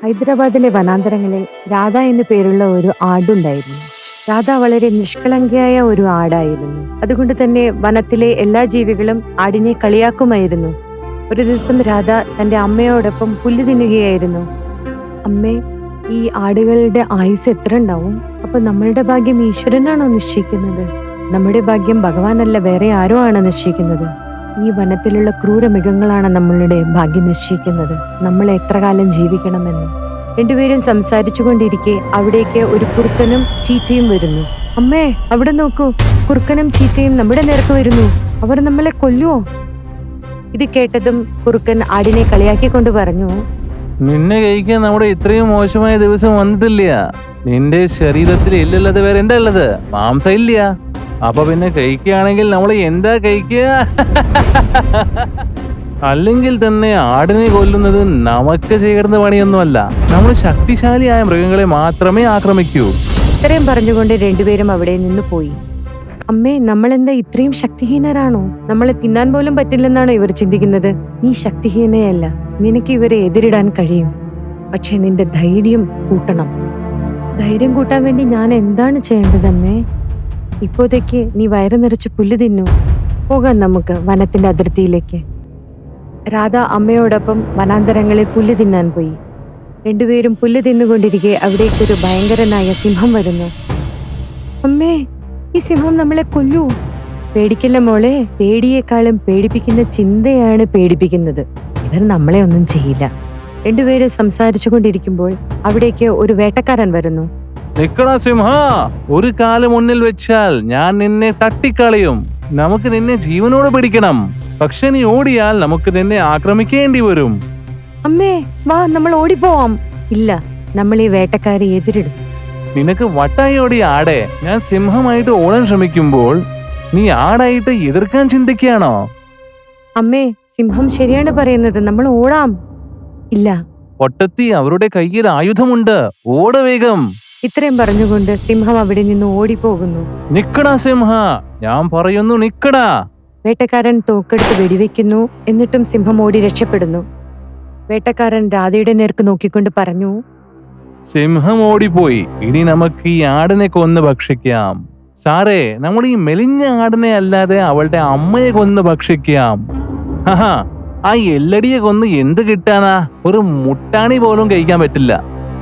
ഹൈദരാബാദിലെ വനാന്തരങ്ങളിൽ രാധ എന്നു പേരുള്ള ഒരു ആടുണ്ടായിരുന്നു. രാധ വളരെ നിഷ്കളങ്കയായ ഒരു ആടായിരുന്നു. അതുകൊണ്ട് തന്നെ വനത്തിലെ എല്ലാ ജീവികളും ആടിനെ കളിയാക്കുമായിരുന്നു. ഒരു ദിവസം രാധ തന്റെ അമ്മയോടൊപ്പം പുല്ല് തിന്നുകയായിരുന്നു. അമ്മേ, ഈ ആടുകളുടെ ആയുസ് എത്ര ഉണ്ടാവും? അപ്പൊ നമ്മളുടെ ഭാഗ്യം ഈശ്വരനാണോ നിശ്ചയിക്കുന്നത്? നമ്മുടെ ഭാഗ്യം ഭഗവാനല്ല, വേറെ ആരോ ആണ് നിശ്ചയിക്കുന്നത്. ഈ വനത്തിലുള്ള ക്രൂര മൃഗങ്ങളാണ് നമ്മളുടെ ഭാഗ്യം നിശ്ചയിക്കുന്നത്, നമ്മൾ എത്ര കാലം ജീവിക്കണമെന്ന്. രണ്ടുപേരും സംസാരിച്ചു കൊണ്ടിരിക്കെ അവിടേക്ക് ഒരു കുറുക്കനും ചീറ്റയും വരുന്നു. അമ്മേ, അവിടെ നോക്കൂ, കുറുക്കനും ചീറ്റയും നമ്മുടെ നേർക്ക് വരുന്നു. അവർ നമ്മളെ കൊല്ലുവോ? ഇത് കേട്ടതും കുറുക്കൻ ആടിനെ കളിയാക്കിക്കൊണ്ട് പറഞ്ഞു, നിന്നെ കഴിക്കാൻ നമ്മുടെ ഇത്രയും മോശമായ ദിവസം വന്നിട്ടില്ല. നിന്റെ ശരീരത്തിൽ എല്ലല്ലാതെ വേറെ എന്താ ഉള്ളത്? മാംസം ഇല്ല. അപ്പൊ പിന്നെ കഴിക്കുകയാണെങ്കിൽ നമ്മൾ എന്താ കഴിക്കുക? അല്ലെങ്കിൽ തന്നെ ആടിനെ കൊല്ലുന്നത് നമുക്ക് ചേർന്ന പണിയൊന്നുമല്ല. നമ്മൾ ശക്തിശാലിയായ മൃഗങ്ങളെ മാത്രമേ ആക്രമിക്കൂ. ഇത്രയും പറഞ്ഞുകൊണ്ട് രണ്ടുപേരും അവിടെ നിന്ന് പോയി. അമ്മേ, നമ്മളെന്താ ഇത്രയും ശക്തിഹീനരാണോ? നമ്മളെ തിന്നാൻ പോലും പറ്റില്ലെന്നാണോ ഇവർ ചിന്തിക്കുന്നത്? നീ ശക്തിഹീനയല്ല, നിനക്ക് ഇവരെ എതിരിടാൻ കഴിയും. പക്ഷെ നിന്റെ ധൈര്യം കൂട്ടണം. ധൈര്യം കൂട്ടാൻ വേണ്ടി ഞാൻ എന്താണ് ചെയ്യേണ്ടത് അമ്മേ? ഇപ്പോഴത്തേക്ക് നീ വയറ് നിറച്ച് പുല്ല് തിന്നു. പോകാം നമുക്ക് വനത്തിന്റെ അതിർത്തിയിലേക്ക്. രാധ അമ്മയോടൊപ്പം വനാന്തരങ്ങളിൽ പുല്ല് തിന്നാൻ പോയി. രണ്ടുപേരും പുല്ല് തിന്നുകൊണ്ടിരിക്കെ അവിടേക്കൊരു ഭയങ്കരനായ സിംഹം വരുന്നു. അമ്മേ, ഈ സിംഹം നമ്മളെ കൊല്ലൂ. പേടിക്കില്ല മോളെ, പേടിയേക്കാളും പേടിപ്പിക്കുന്ന ചിന്തയാണ് പേടിപ്പിക്കുന്നത്. ഇവർ നമ്മളെ ഒന്നും ചെയ്യില്ല. രണ്ടുപേരും സംസാരിച്ചു കൊണ്ടിരിക്കുമ്പോൾ അവിടേക്ക് ഒരു വേട്ടക്കാരൻ വരുന്നു. നിക്കടാ സിംഹ, ഒരു കാല് മുന്നിൽ വെച്ചാൽ ഞാൻ നിന്നെ തട്ടിക്കളയും. നമുക്ക് നിന്നെ ജീവനോട് പിടിക്കണം. പക്ഷെ നീ ഓടിയാൽ നമുക്ക് നിന്നെ ആക്രമിക്കേണ്ടി വരും. അമ്മേ, വാ, നമ്മൾ ഓടിപ്പോവാം. ഇല്ല, നമ്മൾ ഈ വേട്ടക്കാരെ എതിരിടും. നിനക്ക് വട്ടായി ഓടി ആടെ. ഞാൻ സിംഹമായിട്ട് ഓടാൻ ശ്രമിക്കുമ്പോൾ നീ ആടായിട്ട് എതിർക്കാൻ ചിന്തിക്കുകയാണോ? അമ്മേ, സിംഹം ശരിയാണ് പറയുന്നത്, നമ്മൾ ഓടാം. ഇല്ല. പൊട്ടത്തി, അവരുടെ കയ്യിൽ ആയുധമുണ്ട്. ഓട വേഗം. ഇത്രയും പറഞ്ഞുകൊണ്ട് സിംഹം അവിടെ നിന്ന് ഓടിപ്പോകുന്നു. നിക്കടാ സിംഹ, ഞാൻ പറയുന്നു നിക്കടാ. വേട്ടക്കാരൻ തോക്കെടുത്ത് വെടിവെക്കുന്നു. എന്നിട്ടും സിംഹം ഓടി രക്ഷപ്പെടുന്നു. വേട്ടക്കാരൻ രാധയുടെ നേർക്ക് നോക്കിക്കൊണ്ട് പറഞ്ഞു, സിംഹം ഓടിപ്പോയി. ഇനി നമുക്ക് ഈ ആടിനെ കൊന്ന് ഭക്ഷിക്കാം. സാറേ, നമ്മൾ ഈ മെലിഞ്ഞ ആടിനെ അല്ലാതെ അവളുടെ അമ്മയെ കൊന്ന് ഭക്ഷിക്കാം. ഹഹാ, ആ എല്ലടിയെ കൊന്ന് എന്ത് കിട്ടാനാ? ഒരു മുട്ടാണി പോലും കഴിക്കാൻ പറ്റില്ല.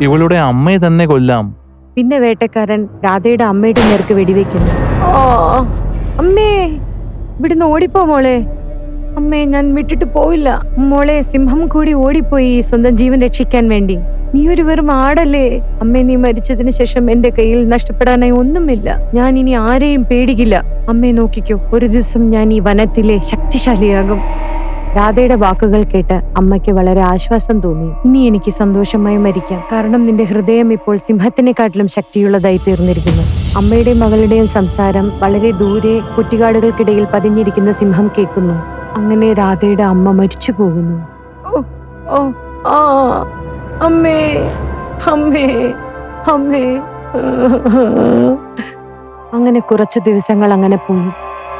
ഇവളുടെ അമ്മയെ തന്നെ കൊല്ലാം. പിന്നെ വേട്ടക്കാരൻ രാധയുടെ അമ്മയുടെ നേർക്ക് വെടിവെക്കുന്നു. ഓ അമ്മേ, ഇവിടുന്ന് ഓടിപ്പോ മോളെ. അമ്മേ, ഞാൻ വിട്ടിട്ട് പോയില്ല മോളെ. സിംഹം കൂടി ഓടിപ്പോയി സ്വന്തം ജീവൻ രക്ഷിക്കാൻ വേണ്ടി. നീ ഒരു വെറും ആടല്ലേ അമ്മേ. നീ മരിച്ചതിന് ശേഷം എന്റെ കയ്യിൽ നഷ്ടപ്പെടാനായി ഒന്നുമില്ല. ഞാൻ ഇനി ആരെയും പേടിക്കില്ല. അമ്മേ നോക്കിക്കോ, ഒരു ദിവസം ഞാൻ ഈ വനത്തിലെ ശക്തിശാലിയാകും. രാധയുടെ വാക്കുകൾ കേട്ട് അമ്മയ്ക്ക് വളരെ ആശ്വാസം തോന്നി. ഇനി എനിക്ക് സന്തോഷമായി മരിക്കാം, കാരണം നിന്റെ ഹൃദയം ഇപ്പോൾ സിംഹത്തിനെക്കാട്ടിലും ശക്തിയുള്ളതായി തീർന്നിരിക്കുന്നു. അമ്മയുടെയും മകളുടെയും സംസാരം വളരെ ദൂരെ കുറ്റിക്കാടുകൾക്കിടയിൽ പതിഞ്ഞിരിക്കുന്ന സിംഹം കേൾക്കുന്നു. അങ്ങനെ രാധയുടെ അമ്മ മരിച്ചു പോകുന്നു. ഓ ഓ ആ അമ്മേ, അമ്മേ, അമ്മേ. അങ്ങനെ കുറച്ചു ദിവസങ്ങൾ അങ്ങനെ പോയി.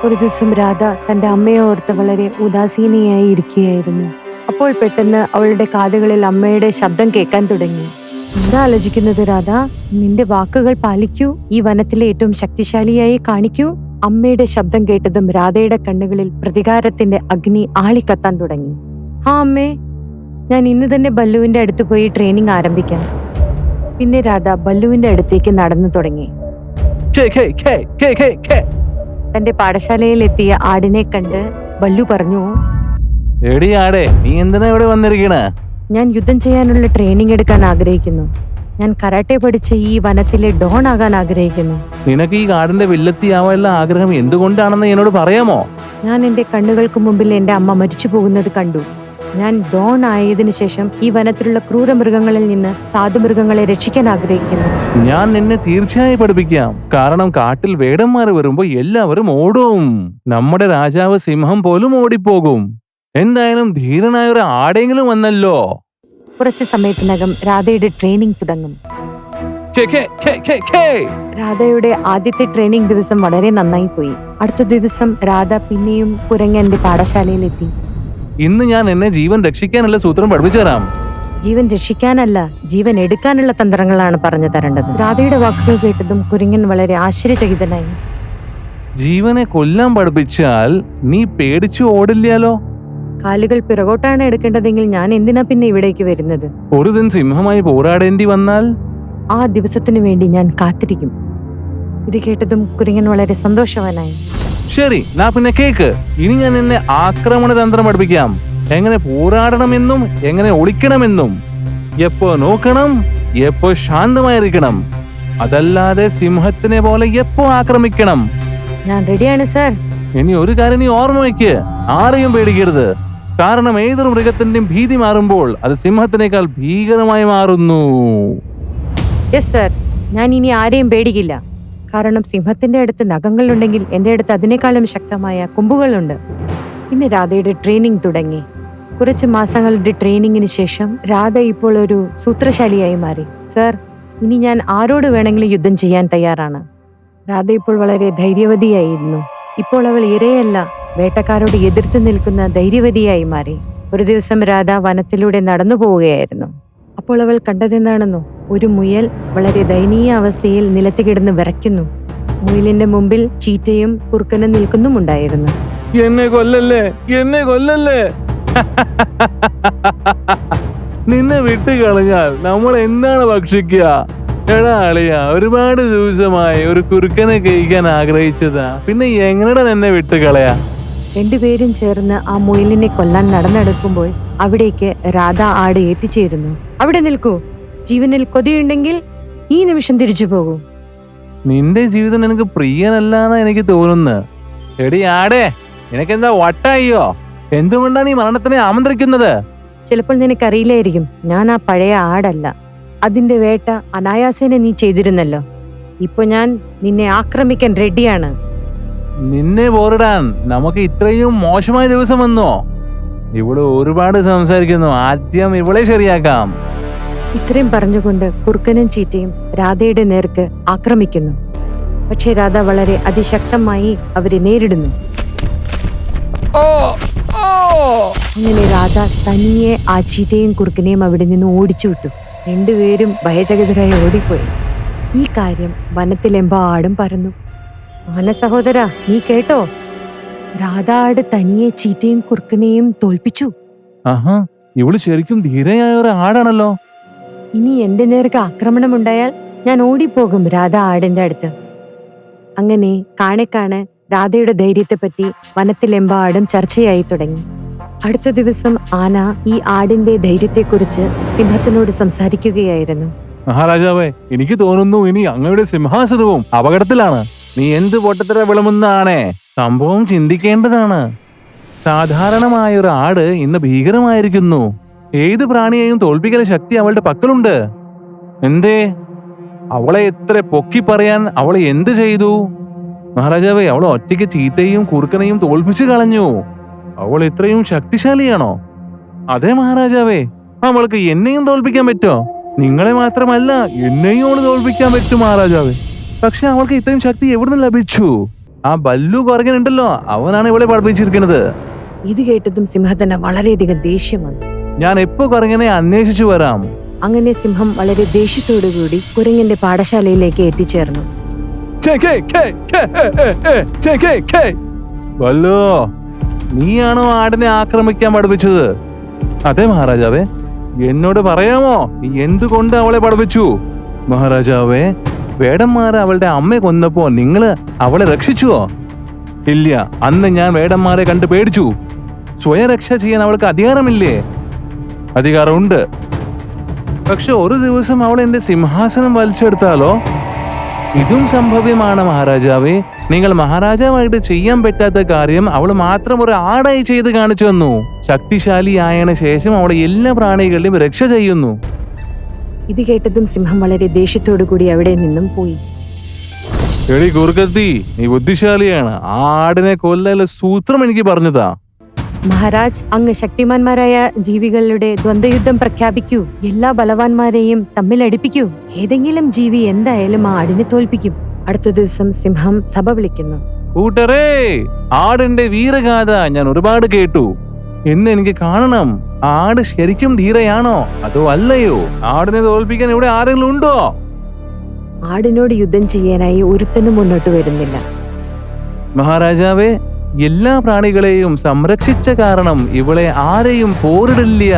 ഒരു ദിവസം രാധ തന്റെ അമ്മയെ ഓർത്ത് വളരെ ഉദാസീനയായി ഇരിക്കുകയായിരുന്നു. അപ്പോൾ പെട്ടെന്ന് അവളുടെ കാതുകളിൽ അമ്മയുടെ ശബ്ദം കേൾക്കാൻ തുടങ്ങി. എന്താ ആലോചിക്കുന്നത് രാധ? നിന്റെ വാക്കുകൾ പാലിക്കൂ. ഈ വനത്തിലെ ഏറ്റവും ശക്തിശാലിയായി കാണിക്കൂ. അമ്മയുടെ ശബ്ദം കേട്ടതും രാധയുടെ കണ്ണുകളിൽ പ്രതികാരത്തിന്റെ അഗ്നി ആളിക്കത്താൻ തുടങ്ങി. ആ അമ്മേ, ഞാൻ ഇന്ന് തന്നെ ബല്ലുവിന്റെ അടുത്ത് പോയി ട്രെയിനിങ് ആരംഭിക്കാം. പിന്നെ രാധ ബല്ലുവിന്റെ അടുത്തേക്ക് നടന്നു തുടങ്ങി. തന്റെ പാഠശാലയിൽ എത്തിയ ആടിനെ കണ്ട് ബല്ലു പറഞ്ഞു, എടി ആടെ, നീ എന്തിനാ ഇവിടെ വന്നിരിക്കണേ? ഞാൻ യുദ്ധം ചെയ്യാനുള്ള ട്രെയിനിങ് എടുക്കാൻ ആഗ്രഹിക്കുന്നു. ഞാൻ കരാട്ടെ പഠിച്ച് ഈ വനത്തിലെ ഡോൺ ആകാൻ ആഗ്രഹിക്കുന്നു. നിനക്ക് ഈ കാടിന്റെ വില്ലത്തിയാവാനുള്ള ആഗ്രഹം എന്തുകൊണ്ടാണെന്ന് എന്നോട് പറയാമോ? ഞാൻ എന്റെ കണ്ണുകൾക്ക് മുമ്പിൽ എന്റെ അമ്മ മരിച്ചു പോകുന്നത് കണ്ടു. ഞാൻ ഡോൺ ആയതിനു ശേഷം ഈ വനത്തിലുള്ള ക്രൂര മൃഗങ്ങളിൽ നിന്ന് സാധുമൃഗങ്ങളെ രക്ഷിക്കാൻ ആഗ്രഹിക്കുന്നു. ഞാൻ നിന്നെ തീർച്ചയായും പഠിപ്പിക്കാം. കാരണം കാട്ടിൽ വേടന്മാർ വരുമ്പോ എല്ലാവരും ഓടും. നമ്മുടെ രാജാവ് സിംഹം പോലും ഓടിപ്പോകും. എന്തായാലും ധീരനായ ഒരു ആടെങ്കിലും വന്നല്ലോ. കുറച്ച് സമയത്തിനകം രാധയുടെ ട്രെയിനിങ് തുടങ്ങും. രാധയുടെ ആദ്യത്തെ ട്രെയിനിങ് ദിവസം വളരെ നന്നായി പോയി. അടുത്ത ദിവസം രാധ പിന്നെയും കുരങ്ങന്റെ പാഠശാലയിലെത്തി. ഇന്ന് ഞാൻ എന്നെ ജീവൻ രക്ഷിക്കാനുള്ള സൂത്രം പഠിപ്പിച്ചു തരാം. ജീവൻ രക്ഷിക്കാനല്ല, ജീവൻ എടുക്കാനുള്ള തന്ത്രങ്ങളാണ് പറഞ്ഞു തരേണ്ടത്. രാധയുടെ വാക്കുകൾ കേട്ടതും കുരങ്ങൻ വളരെ ആശ്ചര്യചകിതനായി. ജീവനെ കൊല്ലാൻ പഠിപ്പിച്ചാൽ നീ പേടിച്ചു ഓടില്ലാലോ. കാലുകൾ പിറകോട്ടാണ് എടുക്കേണ്ടതെങ്കിൽ ഞാൻ എന്തിനാ പിന്നെ ഇവിടേക്ക് വരുന്നത്? ഒരു ദിൻ സിംഹമായി പോരാടേണ്ടി വന്നാൽ ആ ദിവസത്തിനു വേണ്ടി ഞാൻ കാത്തിരിക്കും. ഇത് കേട്ടതും കുരങ്ങൻ വളരെ സന്തോഷവാനായി. ശരി, നാ പിന്നെ കേക്ക്. ഇനി ഞാൻ എന്നെ ആക്രമണ തന്ത്രം പഠിപ്പിക്കാം. എങ്ങനെ പോരാടണമെന്നും എങ്ങനെ ഒളിക്കണമെന്നും, എപ്പോ നോക്കണം, എപ്പോ ശാന്തമായിരിക്കണം, അതല്ലാതെ സിംഹത്തിനെ പോലെ എപ്പോ ആക്രമിക്കണം. ഞാൻ റെഡിയാണ് സർ. ഇനി ഒരു കാര്യം നീ ഓർമ്മ വയ്ക്ക്, ആരെയും പേടിക്കരുത്. കാരണം ഏതൊരു മൃഗത്തിന്റെയും ഭീതി മാറുമ്പോൾ അത് സിംഹത്തിനേക്കാൾ ഭീകരമായി മാറുന്നു. യെസ് സർ, ഞാൻ ഇനി ആരെയും പേടിക്കില്ല. കാരണം സിംഹത്തിന്റെ അടുത്ത് നഖങ്ങളുണ്ടെങ്കിൽ എന്റെ അടുത്ത് അതിനേക്കാളും ശക്തമായ കൊമ്പുകളുണ്ട്. ഇന്ന് രാധയുടെ ട്രെയിനിങ് തുടങ്ങി. കുറച്ച് മാസങ്ങളുടെ ട്രെയിനിങ്ങിന് ശേഷം രാധ ഇപ്പോൾ ഒരു സൂത്രശാലിയായി മാറി. സർ, ഇനി ഞാൻ ആരോട് വേണമെങ്കിലും യുദ്ധം ചെയ്യാൻ തയ്യാറാണ്. രാധ ഇപ്പോൾ വളരെ ധൈര്യവതിയായിരുന്നു. ഇപ്പോൾ അവൾ ഇരയല്ല, വേട്ടക്കാരോട് എതിർത്ത് നിൽക്കുന്ന ധൈര്യവതിയായി മാറി. ഒരു ദിവസം രാധ വനത്തിലൂടെ നടന്നു പോവുകയായിരുന്നു. അപ്പോൾ അവൾ കണ്ടതെന്താണെന്നോ? ഒരു മുയൽ വളരെ ദയനീയ അവസ്ഥയിൽ നിലത്ത് കിടന്ന് വിറയ്ക്കുന്നു. മുയലിന്റെ മുമ്പിൽ ചീറ്റയും കുറുക്കനും നിൽക്കുന്നുമുണ്ടായിരുന്നു. എന്നെ കൊല്ലല്ലേ, എന്നെ കൊല്ലല്ലേ. നിന്നെ വിട്ടു കളഞ്ഞാൽ നമ്മൾ എന്താണ് ഭക്ഷിക്കുക? എടാ അളിയ, ഒരുപാട് ദിവസമായി ഒരു കുറുക്കനെ കഴിക്കാൻ ആഗ്രഹിച്ചതാ, പിന്നെ എങ്ങനെടാ നിന്നെ വിട്ടുകളയാ? രണ്ടുപേരും ചേർന്ന് ആ മുയലിനെ കൊല്ലാൻ നടന്നെടുക്കുമ്പോൾ അവിടേക്ക് രാധ ആട് എത്തിച്ചേരുന്നു. അവിടെ നിൽക്കൂ, ജീവനിൽ കൊതിയുണ്ടെങ്കിൽ ഈ നിമിഷം തിരിച്ചു പോകൂ. നിന്റെ ജീവിതം എനിക്ക് പ്രിയനല്ലാന്നാ എനിക്ക് തോന്നുന്നു. എടി ആടേ, നിനക്കെന്താ വട്ടായോ? എന്തുകൊണ്ടാണ് നീ മരണത്തിനെ ആമന്ത്രിക്കുന്നത്? ചിലപ്പോൾ നിനക്കറിയില്ലായിരിക്കും, ഞാൻ ആ പഴയ ആടല്ല. അതിന്റെ വേട്ട അനായാസേന നീ ചെയ്തിരുന്നല്ലോ. ഇപ്പൊ ഞാൻ നിന്നെ ആക്രമിക്കാൻ റെഡിയാണ്. നിന്നെ പോരിടാൻ നമുക്ക് ഇത്രയും മോശമായ ദിവസം വന്നോ? ഇവിടെ ഒരുപാട് സംസാരിക്കുന്നു, ആദ്യം ഇവളെ ശരിയാക്കാം. ഇത്രയും പറഞ്ഞുകൊണ്ട് കുറുക്കനും ചീറ്റയും രാധയുടെ നേർക്ക് ആക്രമിക്കുന്നു. പക്ഷെ രാധ വളരെ അതിശക്തമായി അവരെ നേരിടുന്നു. അങ്ങനെ രാധ തനിയെ ആ ചീറ്റയും കുറുക്കനെയും അവിടെ നിന്ന് ഓടിച്ചു വിട്ടു. രണ്ടുപേരും ഭയചകിതരായി ഓടിപ്പോയി. ഈ കാര്യം വനത്തിലെമ്പാടും പരന്നു. ആന സഹോദര, നീ കേട്ടോ? രാധ ആട് തനിയെ ചീറ്റയും കുറുക്കനെയും തോൽപ്പിച്ചു. ആഹാ, ഇവള് ശരിക്കും ധീരയായ ഒരു ആടാണല്ലോ. ഇനി എന്റെ നേർക്ക് ആക്രമണം ഉണ്ടായാൽ ഞാൻ ഓടിപ്പോകും രാധ ആടിന്റെ അടുത്ത്. അങ്ങനെ കാണെ രാധയുടെ ധൈര്യത്തെപ്പറ്റി വനത്തിലെമ്പാടും ചർച്ചയായി തുടങ്ങി. അടുത്ത ദിവസം ആന ഈ ആടിന്റെ ധൈര്യത്തെക്കുറിച്ച് സിംഹത്തിനോട് സംസാരിക്കുകയായിരുന്നു. മഹാരാജാവേ, എനിക്ക് തോന്നുന്നു ഇനി അങ്ങയുടെ സിംഹാസനവും അപകടത്തിലാണ്. നീ എന്ത് പൊട്ടത്തര വിളമുന്നാണേ? സംഭവം ചിന്തിക്കേണ്ടതാണ്. സാധാരണമായ ഒരു ആട് ഇന്ന് ഭീകരമായിരിക്കുന്നു. ഏത് പ്രാണിയെയും തോൽപ്പിക്കൽ ശക്തി അവളുടെ പക്കലുണ്ട്. എന്തേ? അവളെ എത്ര പൊക്കി പറയാൻ അവളെ എന്ത് ചെയ്തു? മഹാരാജാവേ, അവൾ ഒറ്റയ്ക്ക് ചീത്തയും കുറുക്കനെയും തോൽപ്പിച്ചു കളഞ്ഞു. അവൾ ഇത്രയും ശക്തിശാലിയാണോ? അതെ മഹാരാജാവേ, അവൾക്ക് എന്നെയും തോൽപ്പിക്കാൻ പറ്റോ? നിങ്ങളെ മാത്രമല്ല, എന്നെയും അവള് തോൽപ്പിക്കാൻ പറ്റും മഹാരാജാവേ. പക്ഷെ അവൾക്ക് ഇത്രയും ശക്തി എവിടുന്ന് ലഭിച്ചു? ആ ബല്ലു കുരങ്ങനുണ്ടല്ലോ, അവനാണ് ഇവളെ പഠിപ്പിച്ചിരിക്കുന്നത്. ഇത് കേട്ടതും സിംഹത്തിന് വളരെയധികം ദേഷ്യം വന്നു. ഞാൻ എപ്പോ കുരങ്ങനെ അന്വേഷിച്ചു വരാം. അങ്ങനെ സിംഹം വളരെ ദേഷ്യത്തോടുകൂടി കുരങ്ങന്റെ പാഠശാലയിലേക്ക് എത്തിച്ചേർന്നു. ബല്ലോ, നീയാണോ ആടിനെ ആക്രമിക്കാൻ പഠിപ്പിച്ചത്? അതെ മഹാരാജാവേ. എന്നോട് പറയാമോ നീ എന്തുകൊണ്ട് അവളെ പഠിപ്പിച്ചു? മഹാരാജാവേ, വേടന്മാരെ അവളുടെ അമ്മയെ കൊന്നപ്പോ നിങ്ങള് അവളെ രക്ഷിച്ചുവോ? ഇല്ല, അന്ന് ഞാൻ വേടന്മാരെ കണ്ട് പേടിച്ചു. സ്വയരക്ഷ ചെയ്യാൻ അവൾക്ക് അധികാരമില്ലേ? അധികാരമുണ്ട്. പക്ഷെ ഒരു ദിവസം അവൾ എന്റെ സിംഹാസനം വലിച്ചെടുത്താലോ? ഇതും സംഭവ്യമാണ് മഹാരാജാവേ. നിങ്ങൾ മഹാരാജാവായിട്ട് ചെയ്യാൻ പറ്റാത്ത കാര്യം അവൾ മാത്രം ഒരു ആടായി ചെയ്ത് കാണിച്ചു തന്നു. ശക്തിശാലിയായതിനു ശേഷം അവളെ എല്ലാ പ്രാണികളുടെയും രക്ഷ ചെയ്യുന്നു. ഇത് കേട്ടതും സിംഹം വളരെ ദേഷ്യത്തോടു കൂടി അവിടെ നിന്നും പോയി. എടി കുറുക്കത്തി, നീ ബുദ്ധിശാലിയാണ്. ആടിനെ കൊല്ലല സൂത്രം എനിക്ക് പറഞ്ഞതാ. മഹാരാജ്, അങ്ങ് ശക്തിമാന്മാരായ ജീവികളുടെ ദ്വന്ദ്വയുദ്ധം പ്രഖ്യാപിക്കൂ. എല്ലാ ബലവാന്മാരെയും തമ്മിലടിപ്പിക്കൂ. ഏതെങ്കിലും ജീവി എന്തായാലും ആ ആടിനെ തോൽപ്പിക്കും. അടുത്ത ദിവസം സിംഹം സഭ വിളിക്കുന്നു. കൂട്ടരേ, ആടിന്റെ വീരഗാഥ ഞാൻ ഒരുപാട് കേട്ടു. എന്ന് എനിക്ക് കാണണം. ആട് ശരിക്കും ധീരയാണോ അതോ അല്ലയോ? ആടിനെ തോൽപ്പിക്കാൻ ഇവിടെ ആരെങ്കിലും ഉണ്ടോ? ആടിനോട് യുദ്ധം ചെയ്യാനായി ഒരുത്തനും മുന്നോട്ട് വരുന്നില്ല. മഹാരാജാവേ, എല്ലാ പ്രാണികളെയും സംരക്ഷിച്ച കാരണം ഇവളെ ആരെയും പോരിടില്ല.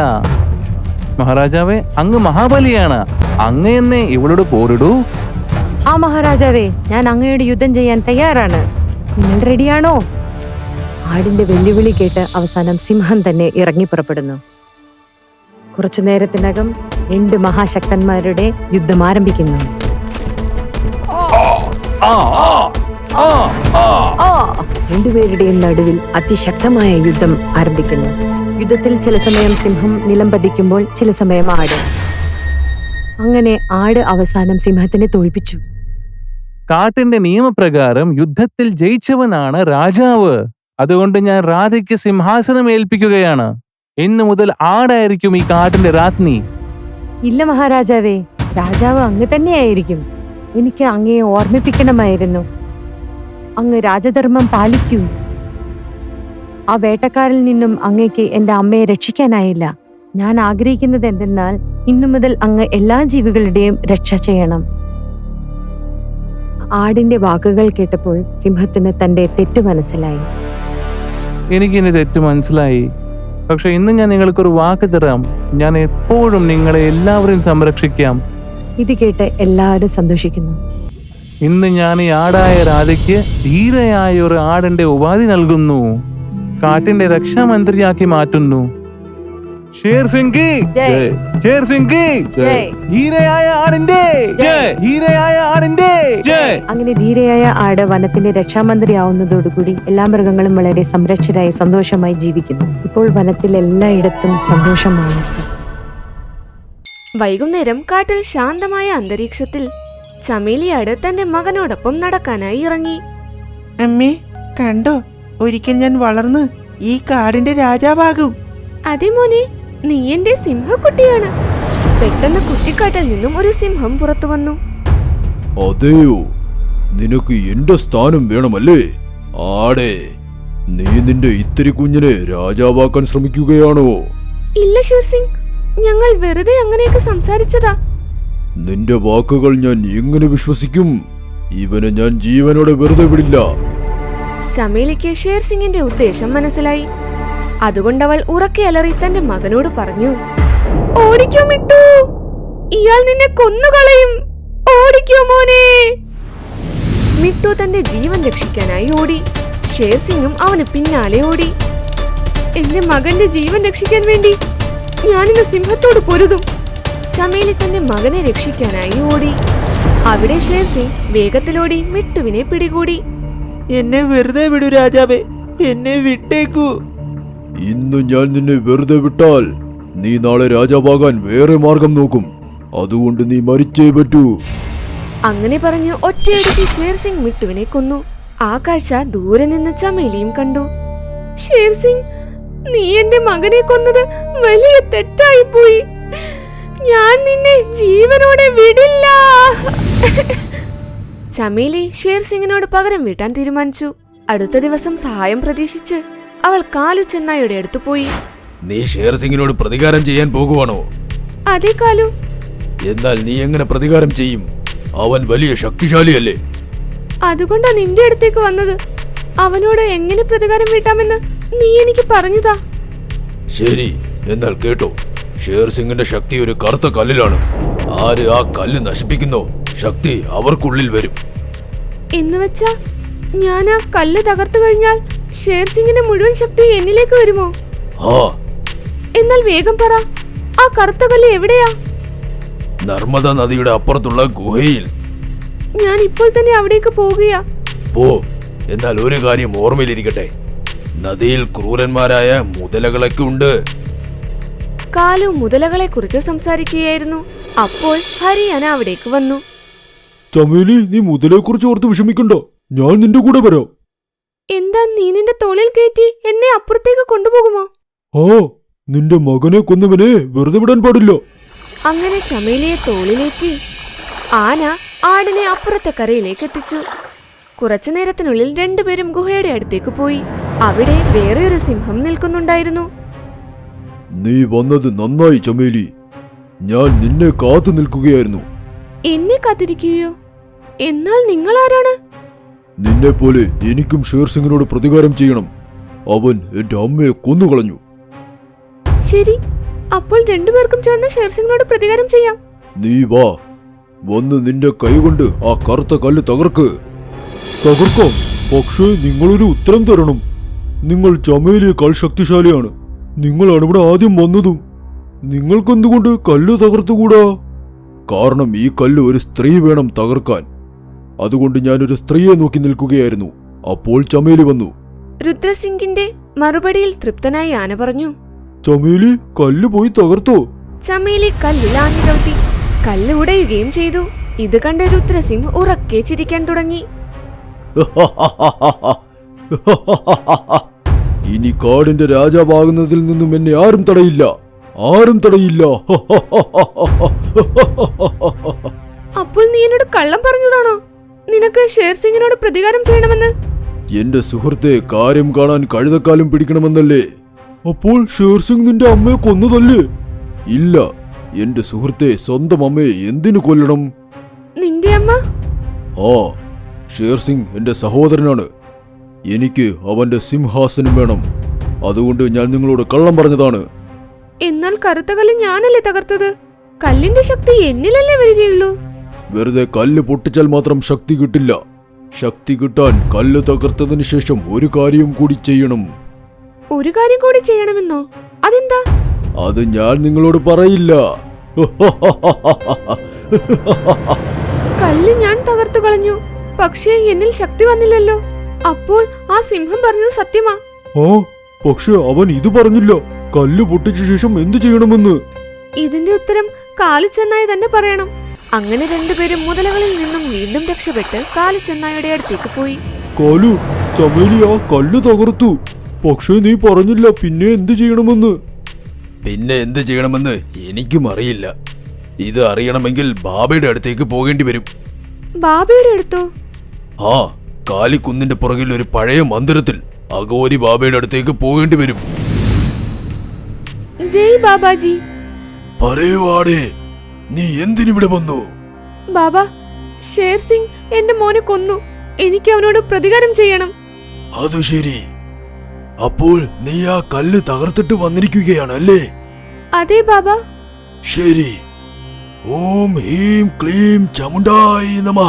മഹാരാജാവേ, അങ്ങ് മഹാബലിയാണ്. അങ്ങ് എന്നെ ഇവളോട് പോരിടൂ. ആ മഹാരാജാവേ, ഞാൻ അങ്ങയോട് യുദ്ധം ചെയ്യാൻ തയ്യാറാണ്. നിങ്ങൾ റെഡിയാണോ? ആടിന്റെ വെല്ലുവിളി കേട്ട് അവസാനം സിംഹം തന്നെ ഇറങ്ങി പുറപ്പെടുന്നു. കുറച്ചു നേരത്തിനകം 2 മഹാശക്തന്മാരുടെ യുദ്ധം ആരംഭിക്കുന്നു. രണ്ടുപേരുടെയും നടുവിൽ അതിശക്തമായ യുദ്ധം ആരംഭിക്കുന്നു. യുദ്ധത്തിൽ ചില സമയം സിംഹം നിലം പതിക്കുമ്പോൾ ചില സമയം ആട്. അങ്ങനെ ആട് അവസാനം സിംഹത്തിനെ തോൽപ്പിച്ചു. കാട്ടിന്റെ നിയമപ്രകാരം യുദ്ധത്തിൽ ജയിച്ചവനാണ് രാജാവ്. അതുകൊണ്ട് ഞാൻ രാധയ്ക്ക് സിംഹാസനം ഏൽപ്പിക്കുകയാണ്. ഇന്നു മുതൽ ആടായിരിക്കും ഈ കാട്ടിന്റെ രാജ്ഞി. ഇല്ല മഹാരാജാവേ, രാജാവ് അങ്ങ് തന്നെയായിരിക്കും. എനിക്ക് അങ്ങയെ ഓർമ്മിപ്പിക്കണമായിരുന്നു. അങ്ങ് രാജധർമ്മം പാലിക്കൂ. ആ വേട്ടക്കാരിൽ നിന്നും അങ്ങയ്ക്ക് എന്റെ അമ്മയെ രക്ഷിക്കാനായില്ല. ഞാൻ ആഗ്രഹിക്കുന്നത് എന്തെന്നാൽ ഇന്നു മുതൽ അങ്ങ് എല്ലാ ജീവികളുടെയും രക്ഷ ചെയ്യണം. ആടിന്റെ വാക്കുകൾ കേട്ടപ്പോൾ സിംഹത്തിന് തന്റെ തെറ്റ് മനസ്സിലായി. എനിക്കിനി തെറ്റ് മനസ്സിലായി. പക്ഷെ ഇന്ന് ഞാൻ നിങ്ങൾക്കൊരു വാക്ക് തരാം. ഞാൻ എപ്പോഴും നിങ്ങളെ എല്ലാവരെയും സംരക്ഷിക്കാം. ഇത് കേട്ട് എല്ലാവരും സന്തോഷിക്കുന്നു. ഇന്ന് ഞാൻ ഈ ആടായ രാധയ്ക്ക് ധീരയായ ഒരു ആടിന്റെ ഉപാധി നൽകുന്നു. കാട്ടിന്റെ രക്ഷാമന്ത്രിയാക്കി മാറ്റുന്നു. ഷേർ സിംഗ് കി ജയ്. ഷേർ സിംഗ് കി ജയ്. ധീരയായ ആടിന്റെ ജയ്. ധീരയായ ആടിന്റെ ജയ്. അങ്ങനെ ധീരയായ ആട് വനത്തിന്റെ രക്ഷാമന്ത്രിയാവുന്നതോടുകൂടി എല്ലാ മൃഗങ്ങളും വളരെ സംരക്ഷരായി സന്തോഷമായി ജീവിക്കുന്നു. ഇപ്പോൾ വനത്തിൽ എല്ലായിടത്തും സന്തോഷമാണ്. വൈകുന്നേരം കാട്ടിൽ ശാന്തമായ അന്തരീക്ഷത്തിൽ ചമേലിയാട് തന്റെ മകനോടൊപ്പം നടക്കാനായി ഇറങ്ങി. അമ്മേ, കണ്ടോ, ഒരിക്കൽ ഞാൻ വളർന്ന് ഈ കാടിന്റെ രാജാവാകും. അതെ മോനെ, നീ എന്റെ സിംഹക്കുട്ടിയാണ്. പെട്ടെന്ന് കുറ്റിക്കാട്ടിൽ നിന്നും ഒരു സിംഹം പുറത്തു വന്നു. അതെയോ, നിനക്ക് എന്റെ സ്ഥാനം വേണമല്ലേ? ആടേ, നീ നിന്റെ ഇത്തിരി കുഞ്ഞിനെ രാജാവാക്കാൻ ശ്രമിക്കുകയാണോ? ഇല്ല ഷേർ സിംഗ്, ഞങ്ങൾ വെറുതെ അങ്ങനെയൊക്കെ സംസാരിച്ചതാ. നിന്റെ വാക്കുകൾ ഞാൻ എങ്ങനെ വിശ്വസിക്കും? ഇവനെ ഞാൻ ജീവനോടെ വെറുതെ വിടില്ല. ചമേലിക്ക് ഷേർ സിംഗിന്റെ ഉദ്ദേശം മനസ്സിലായി. അതുകൊണ്ടവൾ ഉറക്കെ അലറി തന്റെ മകനോട് പറഞ്ഞു, ഓടിക്കോ മിട്ടു, ഇയാൾ നിന്നെ കൊന്നുകളയും. ഓടിക്കോ മോനെ. മിട്ടു തന്റെ ജീവൻ രക്ഷിക്കാനായി ഓടി. ഷേർ സിംഗും അവന് പിന്നാലെ ഓടി. എന്റെ മകന്റെ ജീവൻ രക്ഷിക്കാൻ വേണ്ടി ഞാനിന്ന് സിംഹത്തോട് പൊരുതും. ചമേലി തന്റെ മകനെ രക്ഷിക്കാനായി ഓടി. അവിടെ ഷേർ സിംഗ് വേഗത്തിലോടി മിട്ടുവിനെ പിടികൂടി. എന്നെ വെറുതെ വിടൂ രാജാവേ, എന്നെ വിട്ടേക്കൂ. ഇന്ന് ഞാൻ നിന്നെ വെറുതെ വിട്ടാൽ നീ നാളെ രാജാവാകാൻ വേറെ മാർഗം നോക്കും. അതുകൊണ്ട് നീ മരിച്ചേ പറ്റൂ. അങ്ങനെ പറഞ്ഞു ഒറ്റയടിക്ക് ഷേർ സിംഗ് മിട്ടുവിനെ കൊന്നു. ആ കാഴ്ച ദൂരെ നിന്ന് ചമേലിയും കണ്ടു. ഷേർ സിംഗ്, നീ എന്റെ മകനെ കൊന്നത് വലിയ തെറ്റായി പോയി. ഞാൻ നിന്നെ ജീവനോടെ വിടില്ല. ചമേലി ഷേർ സിംഗിനോട് പകരം വീട്ടാൻ തീരുമാനിച്ചു. അടുത്ത ദിവസം സഹായം പ്രതീക്ഷിച്ച് അവൾ കാലു ചെന്നായുടെ അടുത്ത് പോയി. നീ ഷേർ സിംഗിനോട് പ്രതികാരം ചെയ്യാൻ പോകുവാണോ? അതേ കാലു. എന്നാൽ നീ എങ്ങനെ പ്രതികാരം ചെയ്യും? അവൻ വലിയ ശക്തിശാലിയല്ലേ? അതുകൊണ്ടാ നിന്റെ അടുത്തേക്ക് വന്നത്. അവനോട് എങ്ങനെ പ്രതികാരം വീട്ടാമെന്ന് നീ എനിക്ക് പറഞ്ഞതാ. ശരി, എന്നാൽ കേട്ടോ, ഷേർ സിംഗിന്റെ ശക്തി ഒരു കറുത്ത കല്ലിലാണ്. ആര് ആ കല്ല് നശിപ്പിക്കുന്നോ ശക്തി അവർക്കുള്ളിൽ വരും. എന്നുവെച്ചാ ഞാൻ ആ കല്ല് തകർത്തു കഴിഞ്ഞാൽ ഷേർ സിംഗിന്റെ മുഴുവൻ ശക്തി എന്നിലേക്ക് വരുമോ? എന്നാൽ വേഗം പറ, ആ കറുത്ത കല്ല് എവിടെയാ? നർമ്മദ നദിയുടെ അപ്പുറത്തുള്ള ഗുഹയിൽ. ഞാൻ ഇപ്പോൾ തന്നെ അവിടേക്ക് പോകുകയാ. പോ. എന്നാൽ ഒരു കാര്യം ഓർമ്മയിലിരിക്കട്ടെ, നദിയിൽ ക്രൂരന്മാരായ മുതലകളൊക്കെ ഉണ്ട്. കാലു മുതലകളെ കുറിച്ച് സംസാരിക്കുകയായിരുന്നു. അപ്പോൾ ഹരിയാന അവിടേക്ക് വന്നു. ചമേലി, നീ മുതലെ കുറിച്ച് ഓർത്ത് വിഷമിക്കണ്ട, ഞാൻ നിന്റെ കൂടെ വരാം. എന്താ, നീ നിന്റെ തോളിൽ കയറ്റി എന്നെ അപ്പുറത്തേക്ക് കൊണ്ടുപോകുമോ? നിന്റെ മകനെ കൊന്നവനെ വെറുതെ വിടാൻ പാടില്ല. അങ്ങനെ ചമേലിയെ തോളിലേറ്റി ആന ആടിനെ അപ്പുറത്തെ കരയിലേക്ക് എത്തിച്ചു. കുറച്ചു നേരത്തിനുള്ളിൽ രണ്ടുപേരും ഗുഹയുടെ അടുത്തേക്ക് പോയി. അവിടെ വേറെ ഒരു സിംഹം നിൽക്കുന്നുണ്ടായിരുന്നു. നീ വന്നത് നന്നായി ചമേലി. ഞാൻ നിന്നെ കാത്തു നിൽക്കുകയായിരുന്നു. എന്നെ കാത്തിരിക്കുകയോ? എന്നാൽ നിങ്ങൾ ആരാണ്? നിന്നെ പോലെ എനിക്കും ഷേർസിംഗിനോട് പ്രതികാരം ചെയ്യണം. അവൻ എന്റെ അമ്മയെ കൊന്നുകളഞ്ഞു. ശരി, അപ്പോൾ രണ്ടുപേർക്കും ചേർന്ന് ഷേർസിംഗിനോട് പ്രതികാരം ചെയ്യാം. നീ വാ, വന്ന് നിന്റെ കൈകൊണ്ട് ആ കറുത്ത കല്ല് തകർക്ക്. തകർക്കാം, പക്ഷേ നിങ്ങളൊരു ഉത്തരം തരണം. നിങ്ങൾ ചമേലിയേക്കാൾ ശക്തിശാലിയാണ്. നിങ്ങളാണ് ഇവിടെ ആദ്യം വന്നതും. നിങ്ങൾക്കെന്തുകൊണ്ട് കല്ല് തകർത്തുകൂടാ? കാരണം ഈ കല്ല് ഒരു സ്ത്രീ വേണം തകർക്കാൻ. അതുകൊണ്ട് ഞാനൊരു സ്ത്രീയെ നോക്കി നിൽക്കുകയായിരുന്നു. അപ്പോൾ ചമേലി വന്നു. രുദ്രസിംഗിന്റെ മറുപടിയിൽ തൃപ്തനായി ആന പറഞ്ഞു. ചമേലി കല്ല് പോയി തകർത്തോ? ചമേലി കല്ലിൽ ആഞ്ഞു ചവിട്ടി. കല്ല് ഉടയുകയും ചെയ്തു. ഇത് കണ്ട് രുദ്രസിംഗ് ഉറക്കെ ചിരിക്കാൻ തുടങ്ങി. ഇനി കാടിന്റെ രാജാവാകുന്നതിൽ നിന്നും എന്നെ ആരും തടയില്ല. ആരും തടയില്ല. അപ്പോൾ നീ എന്നോട് കള്ളം പറഞ്ഞതാണോ? നിനക്ക് ഷേർസിംഗിനോട് പ്രതികാരം ചെയ്യണമെന്ന്? എന്റെ സുഹൃത്തെ, കാര്യം കാണാൻ കഴുതക്കാലം പിടിക്കണമെന്നല്ലേ? അപ്പോൾ ഷേർസിംഗ് നിന്റെ അമ്മയെ കൊന്നതല്ലേ? ഇല്ല, എന്റെ സുഹൃത്തെ, സ്വന്തം അമ്മയെ എന്തിനു കൊല്ലണം? നിന്റെ അമ്മ? ആ, ഷേർസിംഗ് എന്റെ സഹോദരനാണ്. എനിക്ക് അവന്റെ സിംഹാസനം വേണം. അതുകൊണ്ട് ഞാൻ നിങ്ങളോട് കള്ളം പറഞ്ഞതാണ്. എന്നാൽ കറുത്ത കല്ല് ഞാനല്ലേ തകർത്തത്? കല്ലിന്റെ ശക്തി എന്നിലല്ലേ വരികയുള്ളൂ. വെറുതെ കല്ല് പൊട്ടിച്ചാൽ മാത്രം ശക്തി കിട്ടില്ല. ശക്തി കിട്ടാൻ കല്ല് തകർത്തതിന് ശേഷം ഒരു കാര്യം കൂടി ചെയ്യണം. ഒരു കാര്യം കൂടി ചെയ്യണമെന്നോ? അതെന്താ? അത് ഞാൻ നിങ്ങളോട് പറയില്ല. കല്ല് ഞാൻ തകർത്തു കളഞ്ഞു, പക്ഷേ എന്നിൽ ശക്തി വന്നില്ലല്ലോ. അപ്പോൾ ആ സിംഹം പറഞ്ഞത് സത്യമാ? ആ, പക്ഷെ അവൻ ഇത് പറഞ്ഞില്ല, കല്ല് പൊട്ടിച്ച ശേഷം എന്തു ചെയ്യണമെന്ന്. ഇതിന്റെ ഉത്തരം കാലിച്ചെന്നായി തന്നെ പറയണം. അങ്ങനെ രണ്ടുപേരും മുതലകളിൽ നിന്നും വീണ്ടും രക്ഷപ്പെട്ട് കാലിച്ചെന്നായുടെ അടുത്തേക്ക് പോയി. കാലു, ചമേലി ആ കല്ല് തകർത്തു, പക്ഷേ നീ പറഞ്ഞില്ല പിന്നെ എന്ത് ചെയ്യണമെന്ന്. പിന്നെ എന്ത് ചെയ്യണമെന്ന് എനിക്കും അറിയില്ല. ഇത് അറിയണമെങ്കിൽ ബാബയുടെ അടുത്തേക്ക് പോകേണ്ടി വരും. ബാബയുടെ അടുത്തോ? ആ, കാലിക്കുന്നിന്റെ പുറകിൽ ഒരു പഴയ മന്ദിരത്തിൽ അഘോരി ബാബയുടെ അടുത്തേക്ക് പോകേണ്ടി വരും. ജയ് ബാബാജി. പറയവാടേ, നീ എന്തിനിവിടെ വന്നു? ബാബ, ഷേർസിംഗ് എന്റെ മോനെ കൊന്നു. എനിക്ക് അവനോട് പ്രതികാരം ചെയ്യണം. അത് ശരി, അപ്പോൾ നീ ആ കല്ല് തകർത്തിട്ട് വന്നിരിക്കുകയാണ് അല്ലേ? അതെ ബാബ. ശരി. ഓം ഹീം ക്ലീം ചമുണ്ടായി നമ.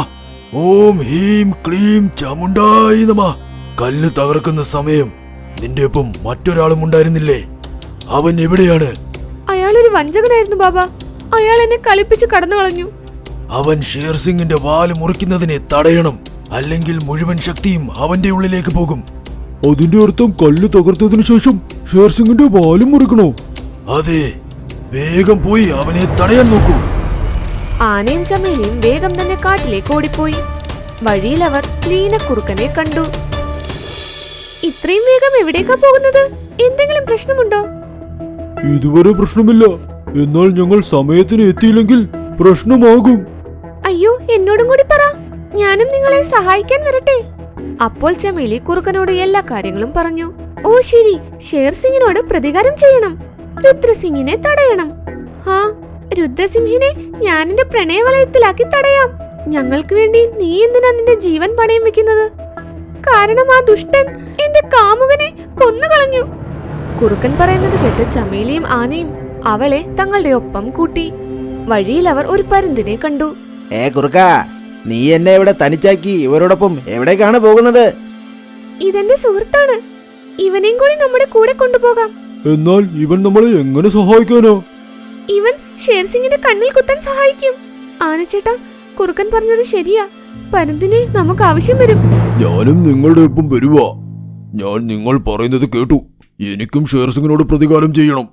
ഓം ഹീം ക്ലീം ചമുണ്ടായി നമ. കല്ല് തകർക്കുന്ന സമയം നിന്റെ ഒപ്പം മറ്റൊരാളും ഉണ്ടായിരുന്നില്ലേ? അവൻ എവിടെയാണ്? അയാളൊരു വഞ്ചകനായിരുന്നു ബാബ. അയാൾ എന്നെ കളിപ്പിച്ച് കടന്നു കളഞ്ഞു. അവൻ ഷേർസിംഗിന്റെ വാല് മുറിക്കുന്നതിനെ തടയണം, അല്ലെങ്കിൽ മുഴുവൻ ശക്തിയും അവന്റെ ഉള്ളിലേക്ക് പോകും. അതിന്റെ അർത്ഥം കല്ല് തകർത്തതിനു ശേഷം ഷേർസിംഗിന്റെ വാലും മുറിക്കണോ? അതെ, വേഗം പോയി അവനെ തടയാൻ നോക്കൂ. ആനയും ചമേലിയും വേഗം തന്നെ കാട്ടിലേക്ക് ഓടിപ്പോയി. വഴിയിൽ അവർ ലീനക്കുറുക്കനെ കണ്ടു. ഇത്രയും വേഗം എവിടേക്കാ പോകുന്നത്? എന്തെങ്കിലും പ്രശ്നമുണ്ടോ? ഇതുവരെ പ്രശ്നമില്ല, എന്നാൽ ഞങ്ങൾ സമയത്തിന് എത്തിയില്ലെങ്കിൽ പ്രശ്നമാകും. അയ്യോ, എന്നോടും കൂടി പറ, ഞാനും നിങ്ങളെ സഹായിക്കാൻ വരട്ടെ. അപ്പോൾ ചമേലി കുറുക്കനോട് എല്ലാ കാര്യങ്ങളും പറഞ്ഞു. ഓ ശരി, ഷേർസിംഗിനോട് പ്രതികാരം ചെയ്യണം, രുദ്രസിംഗിനെ തടയണം. ഹാ, രുദ്രസിംഹിനെ ഞാൻ എന്റെ പ്രണയവലയത്തിലാക്കി തടയാം. ഞങ്ങൾക്ക് വേണ്ടി നീ എന്തിനാ നിന്റെ ജീവൻ പണയം വെക്കുന്നത്? കാരണം ആ ദുഷ്ടൻ എന്റെ കാമുകനെ കൊന്നുകളഞ്ഞു. കുറുക്കൻ പറയുന്നത് കേട്ട് ചമേലിയും ആനയും അവളെ തങ്ങളുടെ ഒപ്പം കൂട്ടി. വഴിയിൽ അവർ ഒരു പരുന്തിനെ കണ്ടു. കുറുക്ക, നീ എന്നെ ഇവിടെ തനിച്ചാക്കി ഇവരോടൊപ്പം എവിടേക്കാണ് പോകുന്നത്? ഇതെന്റെ സുഹൃത്താണ്, ഇവനെയും കൂടി നമ്മുടെ കൂടെ കൊണ്ടുപോകാം. എന്നാൽ ഇവൻ നമ്മളെ എങ്ങനെ സഹായിക്കാനോ? ഇവൻ ഷേർസിംഗിന്റെ കണ്ണിൽ കുത്താൻ സഹായിക്കും. ആനച്ചേട്ടാ, കുറുക്കൻ പറഞ്ഞത് ശരിയാ. പരുന്തിനെ നമുക്ക് ആവശ്യം വരും. ഞാനും നിങ്ങളുടെ ഒപ്പം വരുവാ. ഞാൻ നിങ്ങൾ പറയുന്നത് കേട്ടു. എനിക്കും ഷേർസിംഗിനോട് പ്രതികാരം ചെയ്യണം.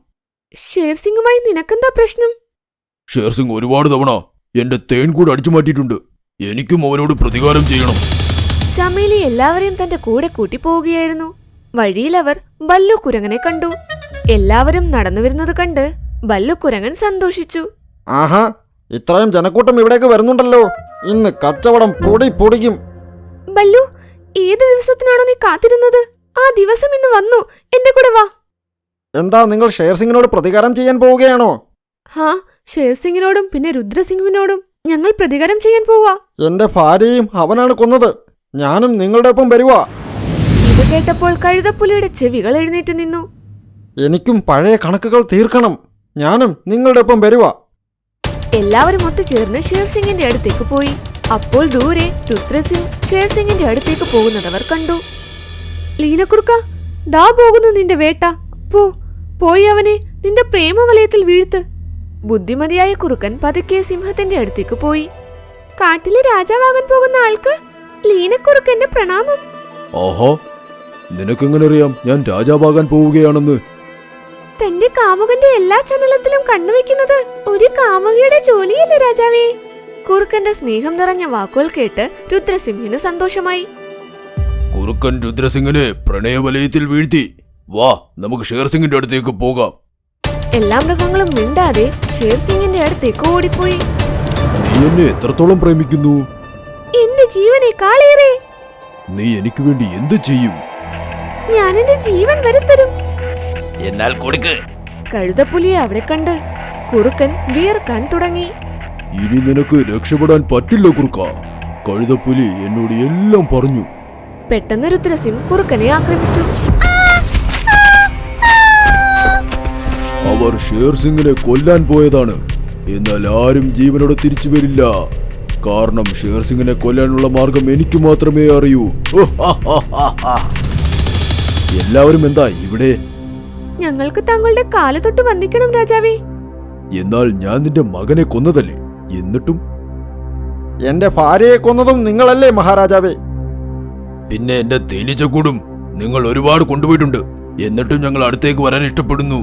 ഷേർസിംഗുമായി നിനക്കെന്താ പ്രശ്നം? ഷേർസിംഗ് ഒരുപാട് തവണ എന്റെ തേൻ കൂടെ അടിച്ചു മാറ്റിയിട്ടുണ്ട്. എനിക്കും അവനോട് പ്രതികാരം ചെയ്യണം. ചമേലി എല്ലാവരെയും തന്റെ കൂടെ കൂട്ടി പോവുകയായിരുന്നു. വഴിയിൽ അവർ ബല്ലു കുരങ്ങനെ കണ്ടു. എല്ലാവരും നടന്നു വരുന്നത് കണ്ട് ബല്ലു കുരങ്ങൻ സന്തോഷിച്ചു. ആഹാ, ഇത്രയും ജനക്കൂട്ടം ഇവിടേക്ക് വരുന്നുണ്ടല്ലോ. ഇന്ന് കച്ചവടം പൊടിക്കും. ബല്ലു, ഏത് ദിവസത്തിനാണോ നീ കാത്തിരുന്നത്? ആ ദിവസം ഇന്ന് വന്നു. എന്റെ കൂടെ വാ. എന്താ നിങ്ങൾ ഷേർ സിംഗിനോട് പ്രതികാരം ചെയ്യാൻ പോവുകയാണോ? ഹാ, ഷേർ സിംഗിനോടും പിന്നെ രുദ്രസിംഗിനോടും ഞങ്ങൾ പ്രതികാരം ചെയ്യാൻ പോവാ. എന്റെ ഭാര്യയും അവനാണ് കൊന്നത്. ഞാനും നിങ്ങളുടെ ഒപ്പം വരുവാ. ഇത് കേട്ടപ്പോൾ കഴുതപ്പുലിയുടെ ചെവികൾ എഴുന്നേറ്റ് നിന്നു. എനിക്കും പഴയ കണക്കുകൾ തീർക്കണം. ഞാനും നിങ്ങളുടെ ഒപ്പം വരുവാ. എല്ലാവരും ഒത്തുചേർന്ന് ഷേർ സിംഗിന്റെ അടുത്തേക്ക് പോയി. അപ്പോൾ ദൂരെ രുദ്രസിംഗ് ഷേർ സിംഗിന്റെ അടുത്തേക്ക് പോകുന്നതവർ കണ്ടു. ലീനക്കുറുക്ക, ദാ പോകുന്നു നിന്റെ വേട്ട. പോയി അവനെ നിന്റെ പ്രേമവലയത്തിൽ വീഴ്ത്ത്. ബുദ്ധിമതിയായ കുറുക്കൻ പതുക്കെ സിംഹത്തിന്റെ അടുത്തേക്ക് പോയി. കാട്ടിലെ രാജാവാകാൻ പോകുന്ന ആൾക്ക് ലീനക്കുറുക്കന്റെ പ്രണാമം. ആഹാ, നിനക്കെങ്ങനെ അറിയാം ഞാൻ രാജാവാകാൻ പോവുകയാണെന്ന്? തന്റെ കാമുകന്റെ എല്ലാ ചലനത്തിലും കണ്ണുവെക്കുന്നത് ഒരു കാമുകിയുടെ ജോലിയല്ലേ രാജാവേ? കുറുക്കന്റെ സ്നേഹം നിറഞ്ഞ വാക്കുകൾ കേട്ട് രുദ്രസിംഹിന് സന്തോഷമായി. കുറുക്കൻ രുദ്രസിംഗിനെ പ്രണയവലയത്തിൽ വീഴ്ത്തി. വാ, നമുക്ക് ഷേർ സിംഗിന്റെ അടുത്തേക്ക് പോകാം. എല്ലാ മൃഗങ്ങളും മിണ്ടാതെ ഷേർ സിംഗിന്റെ അടുത്തേക്ക് ഓടിപ്പോയി. നീ എന്നെ എത്രത്തോളം പ്രേമിക്കുന്നു? എന്റെ ജീവനേക്കാളേറെ. നീ എനിക്ക് വേണ്ടി എന്ത് ചെയ്യും? ഞാൻ എന്റെ ജീവൻ വരെ തരും. എന്നാൽ കൊടുക്ക്. കഴുതപ്പുലിയെ അവിടെ കണ്ട് കുറുക്കൻ വിയർക്കാൻ തുടങ്ങി. ഇനി നിനക്ക് രക്ഷപ്പെടാൻ പറ്റില്ല കുറുക്ക. കഴുതപ്പുലി എന്നോട് എല്ലാം പറഞ്ഞു. പെട്ടെന്ന് രുദ്രസിംഹ് കുറുക്കനെ ആക്രമിച്ചു. അവർ ഷേർ സിംഗിനെ കൊല്ലാൻ പോയതാണ്. എന്നാൽ ആരും ജീവനോടെ തിരിച്ചു വരില്ല. കാരണം ഷേർ സിംഗിനെ കൊല്ലാനുള്ള മാർഗം എനിക്ക് മാത്രമേ അറിയൂ. എല്ലാവരും എന്താ ഇവിടെ? ഞങ്ങൾക്ക് താങ്കളുടെ കാല് തൊട്ട് വന്ദിക്കണം രാജാവേ. എന്നാൽ ഞാൻ നിന്റെ മകനെ കൊന്നതല്ലേ? എന്നിട്ടും എന്റെ ഭാര്യയെ കൊന്നതും നിങ്ങളല്ലേ മഹാരാജാവേ? പിന്നെ എന്റെ തേനീച്ചക്കൂടും നിങ്ങൾ ഒരുപാട് കൊണ്ടുപോയിട്ടുണ്ട്. എന്നിട്ടും ഞങ്ങൾ അടുത്തേക്ക് വരാൻ ഇഷ്ടപ്പെടുന്നു.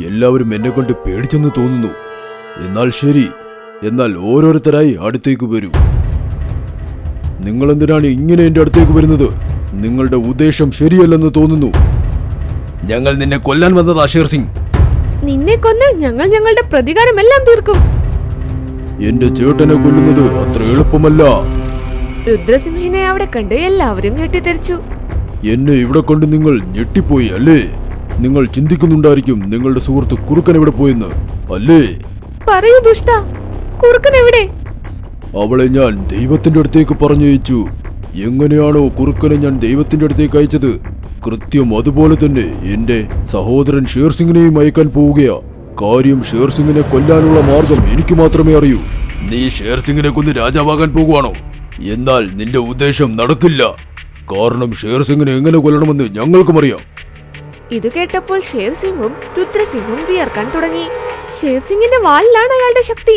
എല്ലാവരും എന്നെ കൊണ്ട് പേടിച്ചെന്ന് തോന്നുന്നു. എന്നാൽ ശരി, എന്നാൽ ഓരോരുത്തരായി അടുത്തേക്ക് വരൂ. നിങ്ങൾ എന്തിനാണ് ഇങ്ങനെ എന്റെ അടുത്തേക്ക് വരുന്നത്? നിങ്ങളുടെ ഉദ്ദേശം ശരിയല്ലെന്ന് തോന്നുന്നു. ഞങ്ങൾ നിന്നെ കൊല്ലാൻ വന്നതാ ഷേർ സിംഗ്. നിന്നെ കൊന്ന് ഞങ്ങൾ ഞങ്ങളുടെ പ്രതികാരമെല്ലാം തീർക്കും. എന്റെ ചേട്ടനെ കൊല്ലുന്നത് അത്ര എളുപ്പമല്ല. രുദ്രസിംഹിനെ അവിടെ കണ്ട് എല്ലാവരും ഞെട്ടിത്തെറിച്ചു. എന്നെ ഇവിടെ കൊണ്ട് നിങ്ങൾ ഞെട്ടിപ്പോയി അല്ലേ? നിങ്ങൾ ചിന്തിക്കുന്നുണ്ടായിരിക്കും നിങ്ങളുടെ സുഹൃത്ത് കുറുക്കൻ എവിടെ പോയെന്ന്, അല്ലേ? പറയൂ ദുഷ്ട, കുറുക്കൻ എവിടെ? അവളെ ഞാൻ ദൈവത്തിന്റെ അടുത്തേക്ക് പറഞ്ഞയച്ചു. എങ്ങനെയാണോ കുറുക്കനെ ഞാൻ ദൈവത്തിന്റെ അടുത്തേക്ക് അയച്ചത്, കൃത്യം അതുപോലെ തന്നെ എന്റെ സഹോദരൻ ഷേർ സിംഗിനെയും അയക്കാൻ പോവുകയാ. കാര്യം ഷേർ സിംഗിനെ കൊല്ലാനുള്ള മാർഗം എനിക്ക് മാത്രമേ അറിയൂ. നീ ഷേർ സിംഗിനെ കൊന്ന് രാജാവാകാൻ പോകുവാണോ? എന്നാൽ നിന്റെ ഉദ്ദേശം നടക്കില്ല. കാരണം ഷേർ സിംഗിനെ എങ്ങനെ കൊല്ലണമെന്ന് ഞങ്ങൾക്കും അറിയാം. ഇത് കേട്ടപ്പോൾ ഷേർ സിംഗും രുദ്രസിംഹും വിയർക്കാൻ തുടങ്ങി. ഷേർ സിംഗിന്റെ വാലിലാണ് അയാളുടെ ശക്തി.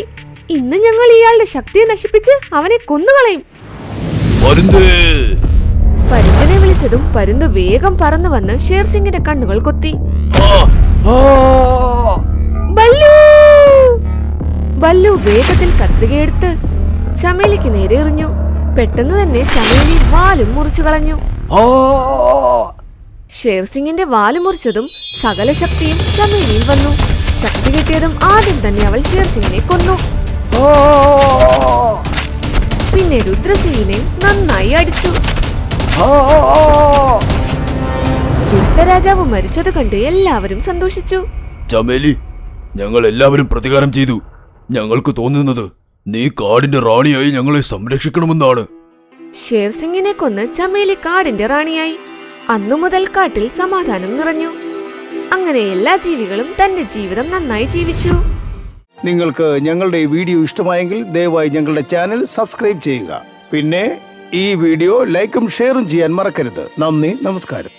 ഇന്ന് ഞങ്ങൾ ഇയാളുടെ ശക്തിയെ നശിപ്പിച്ച് അവനെ കൊന്നുകളയും. പരുന്തിനെ വിളിച്ചതും പരുന്ത് വേഗം പറന്നു വന്ന് ഷേർ സിംഗിന്റെ കണ്ണുകൾ കൊത്തി. ബല്ലു! ബല്ലു വേഗത്തിൽ കത്രികയെടുത്ത് ചമേലിക്ക് നേരെ എറിഞ്ഞു. പെട്ടെന്ന് തന്നെ ചമേലി വാലും മുറിച്ചു കളഞ്ഞു. ഷേർ സിംഗിന്റെ വാല് മുറിച്ചതും സകല ശക്തിയും ചമേലിയിൽ വന്നു. ശക്തി കിട്ടിയതും ആദ്യം തന്നെ അവൾ ഷേർ സിംഗിനെ കൊന്നു. പിന്നെ രുദ്രസിംഗിനെ നന്നായി അടിച്ചു. ദുഷ്ടരാജാവ് മരിച്ചത് കണ്ട് എല്ലാവരും സന്തോഷിച്ചു. ചമേലി, ഞങ്ങൾ എല്ലാവരും പ്രതികാരം ചെയ്തു. ഞങ്ങൾക്ക് തോന്നുന്നത് നീ കാടിന്റെ റാണിയായി ഞങ്ങളെ സംരക്ഷിക്കണമെന്നാണ്. ഷേർ സിംഗിനെ കൊന്ന് ചമേലി കാടിന്റെ റാണിയായി. അന്നു മുതൽ കാട്ടിൽ സമാധാനം നിറഞ്ഞു. അങ്ങനെ എല്ലാ ജീവികളും തന്റെ ജീവിതം നന്നായി ജീവിച്ചു. നിങ്ങൾക്ക് ഞങ്ങളുടെ ഈ വീഡിയോ ഇഷ്ടമായെങ്കിൽ ദയവായി ഞങ്ങളുടെ ചാനൽ സബ്സ്ക്രൈബ് ചെയ്യുക. പിന്നെ ഈ വീഡിയോ ലൈക്കും ഷെയറും ചെയ്യാൻ മറക്കരുത്. നന്ദി, നമസ്കാരം.